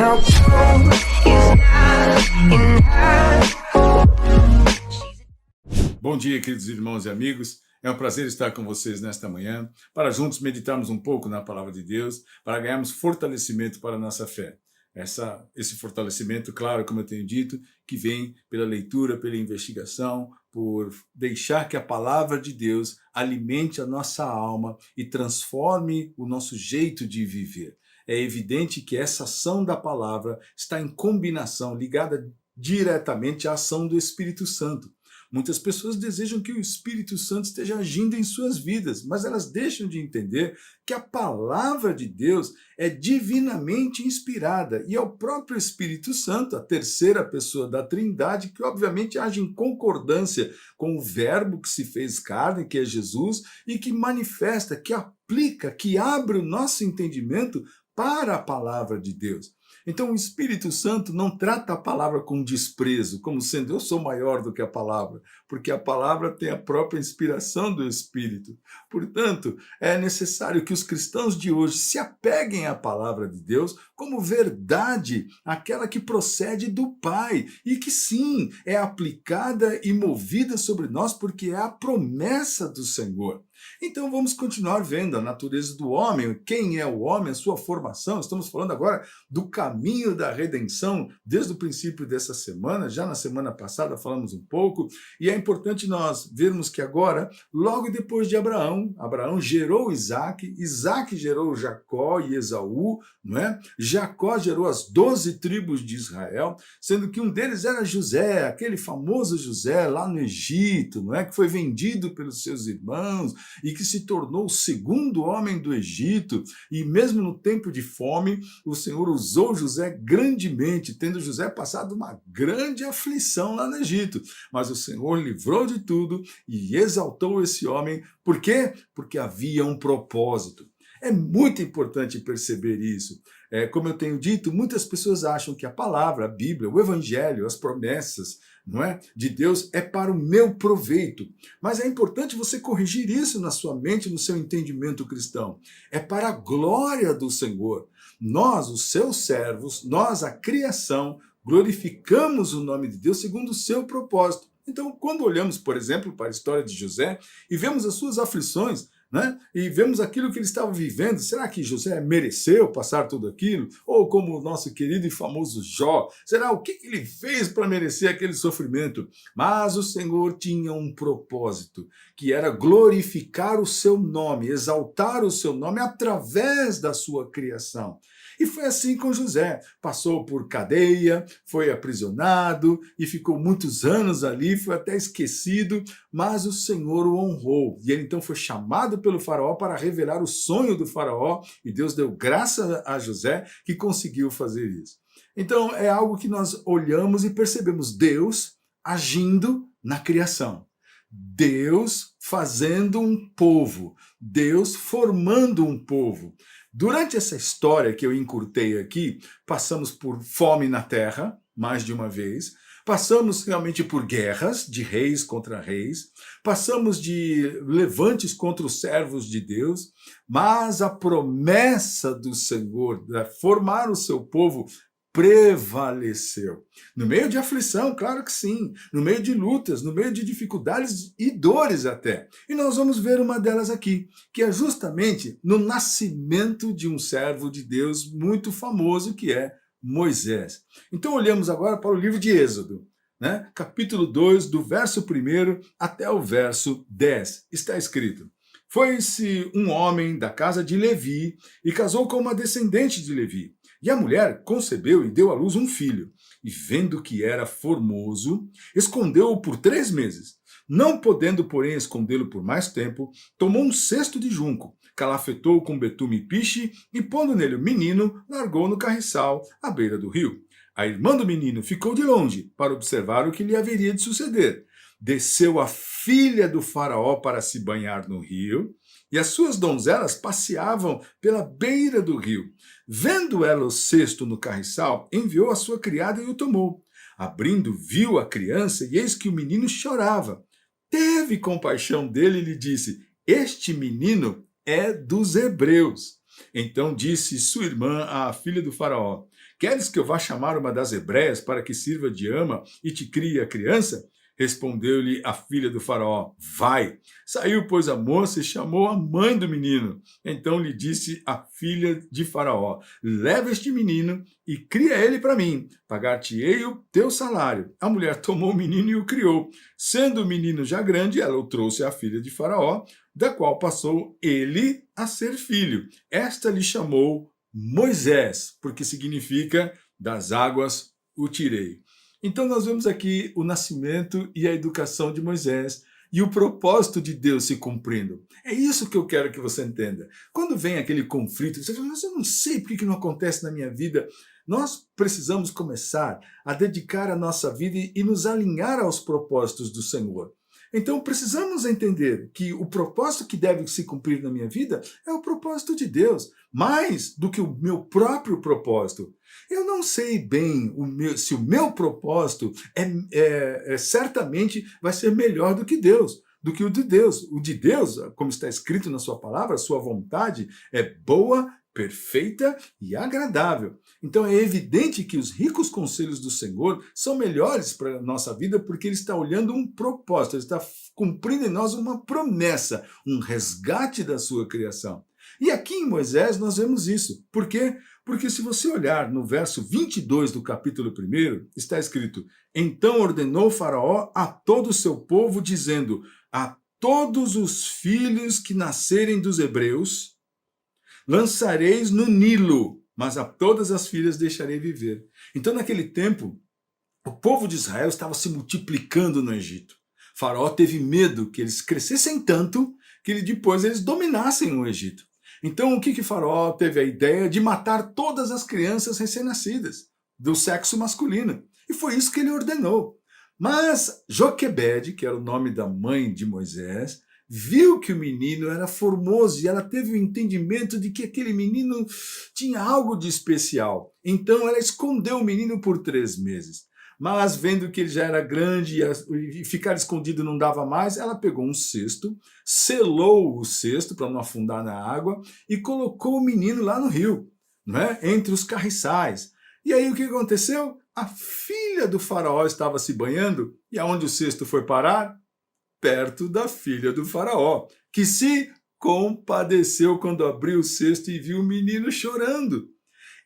how cold is not enough. Bom dia, queridos irmãos e amigos. É um prazer estar com vocês nesta manhã, para juntos meditarmos um pouco na palavra de Deus, para ganharmos fortalecimento para a nossa fé. Esse fortalecimento, claro, como eu tenho dito, que vem pela leitura, pela investigação, por deixar que a palavra de Deus alimente a nossa alma e transforme o nosso jeito de viver. É evidente que essa ação da palavra está em combinação, ligada diretamente à ação do Espírito Santo. Muitas pessoas desejam que o Espírito Santo esteja agindo em suas vidas, mas elas deixam de entender que a palavra de Deus é divinamente inspirada e é o próprio Espírito Santo, a terceira pessoa da Trindade, que obviamente age em concordância com o Verbo que se fez carne, que é Jesus, e que manifesta, que aplica, que abre o nosso entendimento para a palavra de Deus. Então o Espírito Santo não trata a palavra com desprezo, como sendo eu sou maior do que a palavra, porque a palavra tem a própria inspiração do Espírito. Portanto, é necessário que os cristãos de hoje se apeguem à palavra de Deus como verdade, aquela que procede do Pai, e que sim, é aplicada e movida sobre nós, porque é a promessa do Senhor. Então vamos continuar vendo a natureza do homem, quem é o homem, a sua formação. Estamos falando agora do caminho da redenção desde o princípio dessa semana, já na semana passada falamos um pouco, e é importante nós vermos que agora, logo depois de Abraão gerou Isaac, Isaac gerou Jacó e Esaú, não é? Jacó gerou as 12 tribos de Israel, sendo que um deles era José, aquele famoso José lá no Egito, não é? Que foi vendido pelos seus irmãos, e que se tornou o segundo homem do Egito, e mesmo no tempo de fome, o Senhor usou José grandemente, tendo José passado uma grande aflição lá no Egito. Mas o Senhor livrou de tudo e exaltou esse homem. Por quê? Porque havia um propósito. É muito importante perceber isso. Como eu tenho dito, muitas pessoas acham que a palavra, a Bíblia, o Evangelho, as promessas, não é, de Deus é para o meu proveito. Mas é importante você corrigir isso na sua mente, no seu entendimento cristão. É para a glória do Senhor. Nós, os seus servos, nós, a criação, glorificamos o nome de Deus segundo o seu propósito. Então, quando olhamos, por exemplo, para a história de José e vemos as suas aflições, né? E vemos aquilo que ele estava vivendo, será que José mereceu passar tudo aquilo? Ou como o nosso querido e famoso Jó, será o que ele fez para merecer aquele sofrimento? Mas o Senhor tinha um propósito, que era glorificar o seu nome, exaltar o seu nome através da sua criação. E foi assim com José. Passou por cadeia, foi aprisionado e ficou muitos anos ali, foi até esquecido, mas o Senhor o honrou. E ele então foi chamado pelo faraó para revelar o sonho do faraó, e Deus deu graça a José que conseguiu fazer isso. Então é algo que nós olhamos e percebemos Deus agindo na criação. Deus fazendo um povo, Deus formando um povo. Durante essa história que eu encurtei aqui, passamos por fome na terra, mais de uma vez, passamos realmente por guerras de reis contra reis, passamos de levantes contra os servos de Deus, mas a promessa do Senhor de formar o seu povo prevaleceu. No meio de aflição, claro que sim. No meio de lutas, no meio de dificuldades e dores até. E nós vamos ver uma delas aqui, que é justamente no nascimento de um servo de Deus muito famoso, que é Moisés. Então olhamos agora para o livro de Êxodo, né? Capítulo 2, do verso 1 até o verso 10. Está escrito: Foi-se um homem da casa de Levi e casou com uma descendente de Levi. E a mulher concebeu e deu à luz um filho. E vendo que era formoso, escondeu-o por 3 meses. Não podendo, porém, escondê-lo por mais tempo, tomou um cesto de junco, calafetou com betume e piche, e pondo nele o menino, largou no carriçal, à beira do rio. A irmã do menino ficou de longe, para observar o que lhe haveria de suceder. Desceu a filha do faraó para se banhar no rio, e as suas donzelas passeavam pela beira do rio. Vendo ela o cesto no carriçal, enviou a sua criada e o tomou. Abrindo, viu a criança, e eis que o menino chorava. Teve compaixão dele e lhe disse: Este menino é dos hebreus. Então disse sua irmã, a filha do faraó: queres que eu vá chamar uma das hebreias para que sirva de ama e te crie a criança? Respondeu-lhe a filha do faraó: vai. Saiu, pois, a moça e chamou a mãe do menino. Então lhe disse a filha de faraó: leva este menino e cria ele para mim. Pagar-te-ei o teu salário. A mulher tomou o menino e o criou. Sendo o menino já grande, ela o trouxe à filha de faraó, da qual passou ele a ser filho. Esta lhe chamou Moisés, porque significa das águas o tirei. Então nós vemos aqui o nascimento e a educação de Moisés e o propósito de Deus se cumprindo. É isso que eu quero que você entenda. Quando vem aquele conflito, você fala, mas eu não sei por que não acontece na minha vida. Nós precisamos começar a dedicar a nossa vida e nos alinhar aos propósitos do Senhor. Então precisamos entender que o propósito que deve se cumprir na minha vida é o propósito de Deus, mais do que o meu próprio propósito. Eu não sei bem se o meu propósito certamente vai ser melhor do que Deus, do que o de Deus. O de Deus, como está escrito na sua palavra, a sua vontade é boa, perfeita e agradável. Então é evidente que os ricos conselhos do Senhor são melhores para a nossa vida porque Ele está olhando um propósito, Ele está cumprindo em nós uma promessa, um resgate da sua criação. E aqui em Moisés nós vemos isso. Por quê? Porque se você olhar no verso 22 do capítulo 1, está escrito: então ordenou Faraó a todo o seu povo, dizendo: a todos os filhos que nascerem dos hebreus lançareis no Nilo, mas a todas as filhas deixarei viver. Então, naquele tempo, o povo de Israel estava se multiplicando no Egito. Faraó teve medo que eles crescessem tanto que depois eles dominassem o Egito. Então, o que Faraó teve a ideia de matar todas as crianças recém-nascidas do sexo masculino. E foi isso que ele ordenou. Mas Joquebede, que era o nome da mãe de Moisés, viu que o menino era formoso e ela teve o entendimento de que aquele menino tinha algo de especial. Então ela escondeu o menino por 3 meses. Mas vendo que ele já era grande e ficar escondido não dava mais, ela pegou um cesto, selou o cesto para não afundar na água e colocou o menino lá no rio, né, entre os carriçais. E aí o que aconteceu? A filha do faraó estava se banhando e aonde o cesto foi parar? Perto da filha do faraó, que se compadeceu quando abriu o cesto e viu o menino chorando.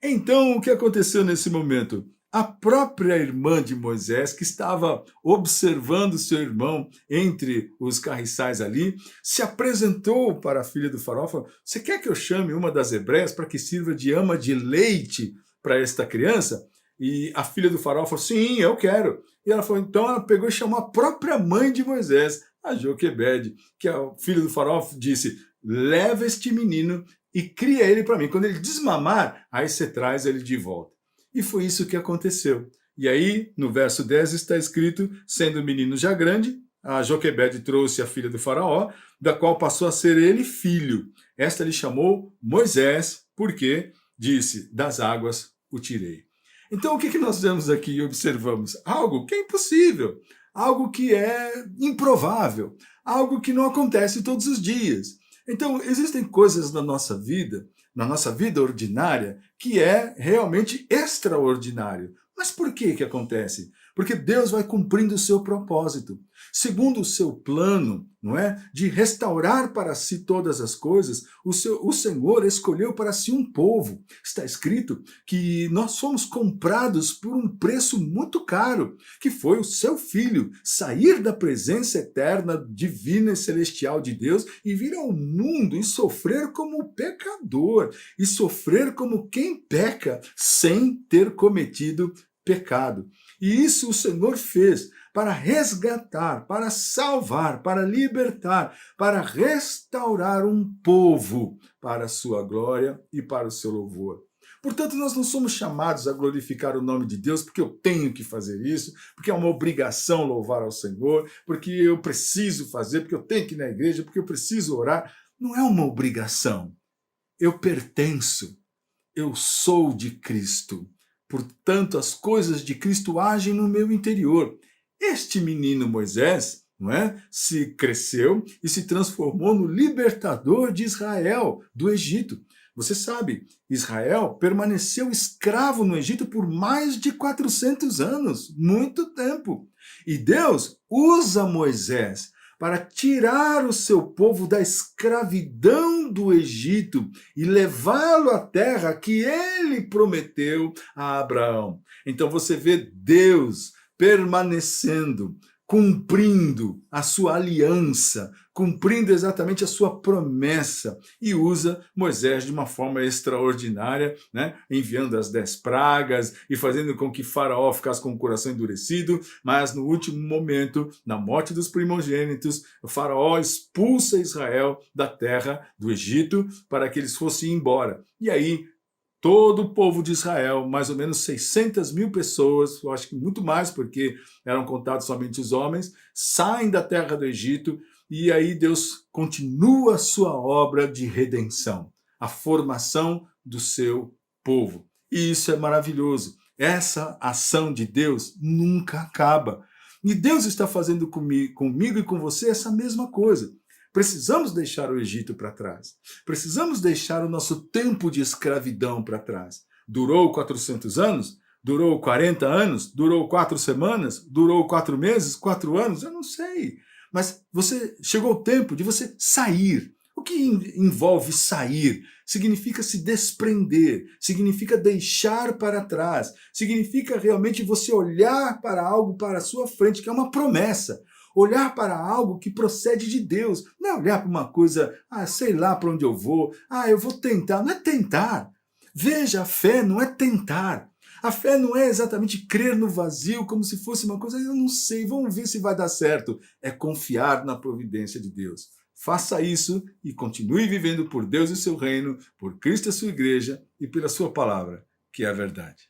Então, o que aconteceu nesse momento? A própria irmã de Moisés, que estava observando seu irmão entre os carriçais ali, se apresentou para a filha do faraó e falou: você quer que eu chame uma das hebreias para que sirva de ama de leite para esta criança? E a filha do faraó falou: sim, eu quero. E ela falou, então ela pegou e chamou a própria mãe de Moisés, a Joquebede, que é o filho do faraó, disse: leva este menino e cria ele para mim. Quando ele desmamar, aí você traz ele de volta. E foi isso que aconteceu. E aí, no verso 10 está escrito: sendo o menino já grande, a Joquebede trouxe a filha do faraó, da qual passou a ser ele filho. Esta lhe chamou Moisés, porque disse: das águas o tirei. Então, o que nós vemos aqui e observamos? Algo que é impossível, algo que é improvável, algo que não acontece todos os dias. Então, existem coisas na nossa vida ordinária, que é realmente extraordinário. Mas por que acontece? Porque Deus vai cumprindo o seu propósito, segundo o seu plano, não é? De restaurar para si todas as coisas. O Senhor escolheu para si um povo. Está escrito que nós fomos comprados por um preço muito caro, que foi o seu Filho sair da presença eterna, divina e celestial de Deus e vir ao mundo e sofrer como pecador, e sofrer como quem peca sem ter cometido pecado. E isso o Senhor fez para resgatar, para salvar, para libertar, para restaurar um povo para a sua glória e para o seu louvor. Portanto, nós não somos chamados a glorificar o nome de Deus porque eu tenho que fazer isso, porque é uma obrigação louvar ao Senhor, porque eu preciso fazer, porque eu tenho que ir na igreja, porque eu preciso orar. Não é uma obrigação. Eu pertenço. Eu sou de Cristo. Portanto, as coisas de Cristo agem no meu interior. Este menino Moisés, não é, se cresceu e se transformou no libertador de Israel, do Egito. Você sabe, Israel permaneceu escravo no Egito por mais de 400 anos, muito tempo. E Deus usa Moisés para tirar o seu povo da escravidão do Egito e levá-lo à terra que ele prometeu a Abraão. Então você vê Deus permanecendo, cumprindo a sua aliança, cumprindo exatamente a sua promessa, e usa Moisés de uma forma extraordinária, né? Enviando as 10 pragas e fazendo com que Faraó ficasse com o coração endurecido, mas no último momento, na morte dos primogênitos, o Faraó expulsa Israel da terra do Egito para que eles fossem embora. E aí, todo o povo de Israel, mais ou menos 600 mil pessoas, eu acho que muito mais, porque eram contados somente os homens, saem da terra do Egito, e aí Deus continua a sua obra de redenção, a formação do seu povo. E isso é maravilhoso. Essa ação de Deus nunca acaba. E Deus está fazendo comigo e com você essa mesma coisa. Precisamos deixar o Egito para trás. Precisamos deixar o nosso tempo de escravidão para trás. Durou 400 anos? Durou 40 anos? Durou 4 semanas? Durou 4 meses? 4 anos? Eu não sei. Mas chegou o tempo de você sair. O que envolve sair? Significa se desprender, significa deixar para trás, significa realmente você olhar para algo para a sua frente, que é uma promessa. Olhar para algo que procede de Deus. Não é olhar para uma coisa, sei lá para onde eu vou, eu vou tentar. Não é tentar. Veja, a fé não é tentar. A fé não é exatamente crer no vazio como se fosse uma coisa, eu não sei, vamos ver se vai dar certo. É confiar na providência de Deus. Faça isso e continue vivendo por Deus e seu reino, por Cristo e a sua igreja e pela sua palavra, que é a verdade.